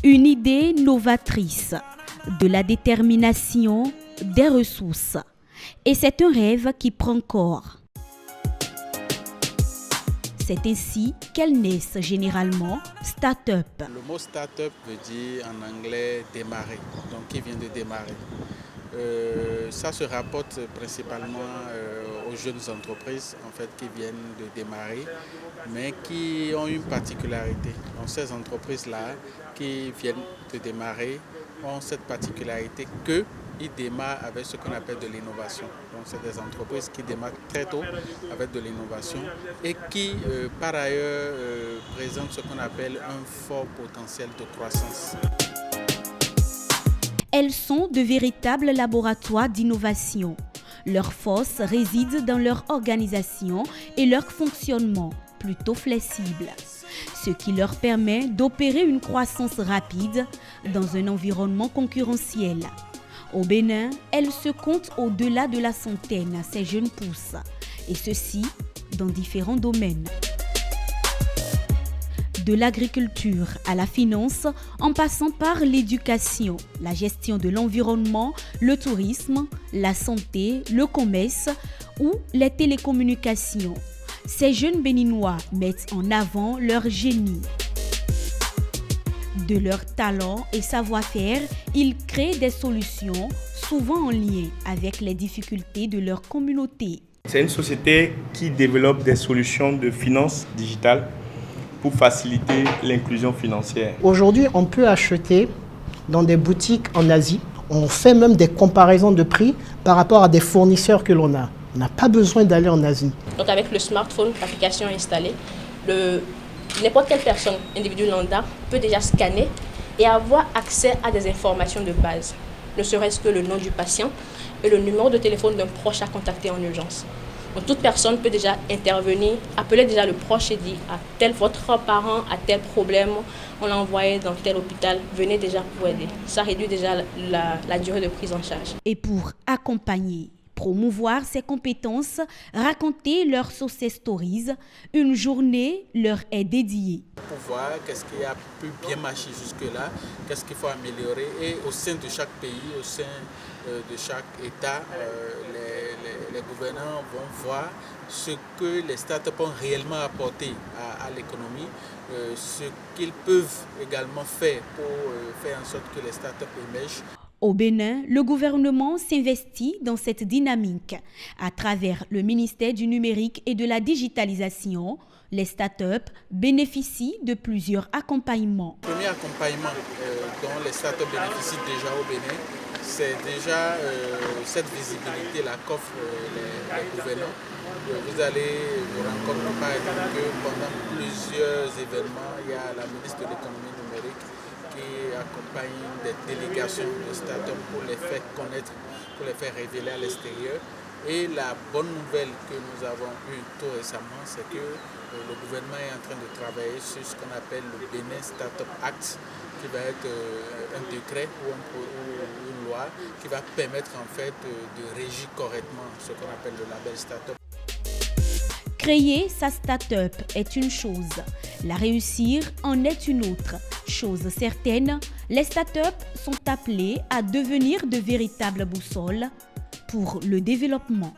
Une idée novatrice, de la détermination, des ressources. Et c'est un rêve qui prend corps. C'est ainsi qu'elles naissent généralement start-up. Le mot start-up veut dire en anglais démarrer, donc qui vient de démarrer. Ça se rapporte principalement aux jeunes entreprises en fait, qui viennent de démarrer, mais qui ont une particularité. Donc ces entreprises-là qui viennent de démarrer ont cette particularité qu'ils démarrent avec ce qu'on appelle de l'innovation. Donc c'est des entreprises qui démarrent très tôt avec de l'innovation et qui par ailleurs présentent ce qu'on appelle un fort potentiel de croissance. Elles sont de véritables laboratoires d'innovation. Leur force réside dans leur organisation et leur fonctionnement plutôt flexible, ce qui leur permet d'opérer une croissance rapide dans un environnement concurrentiel. Au Bénin, elles se comptent au-delà de la centaine, ces jeunes pousses, et ceci dans différents domaines. De l'agriculture à la finance, en passant par l'éducation, la gestion de l'environnement, le tourisme, la santé, le commerce ou les télécommunications. Ces jeunes Béninois mettent en avant leur génie. De leur talent et savoir-faire, ils créent des solutions souvent en lien avec les difficultés de leur communauté. C'est une société qui développe des solutions de finance digitale pour faciliter l'inclusion financière. Aujourd'hui, on peut acheter dans des boutiques en Asie. On fait même des comparaisons de prix par rapport à des fournisseurs que l'on a. On n'a pas besoin d'aller en Asie. Donc avec le smartphone, l'application installée, n'importe quelle personne, individu lambda, peut déjà scanner et avoir accès à des informations de base, ne serait-ce que le nom du patient et le numéro de téléphone d'un proche à contacter en urgence. Donc, toute personne peut déjà intervenir, appeler déjà le proche et dire à tel votre parent a tel problème, on l'a envoyé dans tel hôpital, venez déjà pour aider. Ça réduit déjà la durée de prise en charge. Et pour accompagner, promouvoir ces compétences, raconter leurs success stories, une journée leur est dédiée. Pour voir qu'est-ce qui a pu bien marcher jusque-là, qu'est-ce qu'il faut améliorer et au sein de chaque pays, au sein de chaque État, les gouvernants vont voir ce que les startups ont réellement apporté à l'économie, ce qu'ils peuvent également faire pour faire en sorte que les startups émergent. Au Bénin, le gouvernement s'investit dans cette dynamique. À travers le ministère du numérique et de la digitalisation, les startups bénéficient de plusieurs accompagnements. Le premier accompagnement dont les startups bénéficient déjà au Bénin, c'est déjà cette visibilité-là qu'offrent les gouvernants. Vous allez vous rendre compte par exemple que pendant plusieurs événements, il y a la ministre de l'économie numérique qui accompagne des délégations de start-up pour les faire connaître, pour les faire révéler à l'extérieur. Et la bonne nouvelle que nous avons eue tout récemment, c'est que le gouvernement est en train de travailler sur ce qu'on appelle le Bénin Startup Act, qui va être un décret ou une loi qui va permettre en fait de régir correctement ce qu'on appelle le label Startup. Créer sa start-up est une chose, la réussir en est une autre. Chose certaine, les start-up sont appelées à devenir de véritables boussoles pour le développement.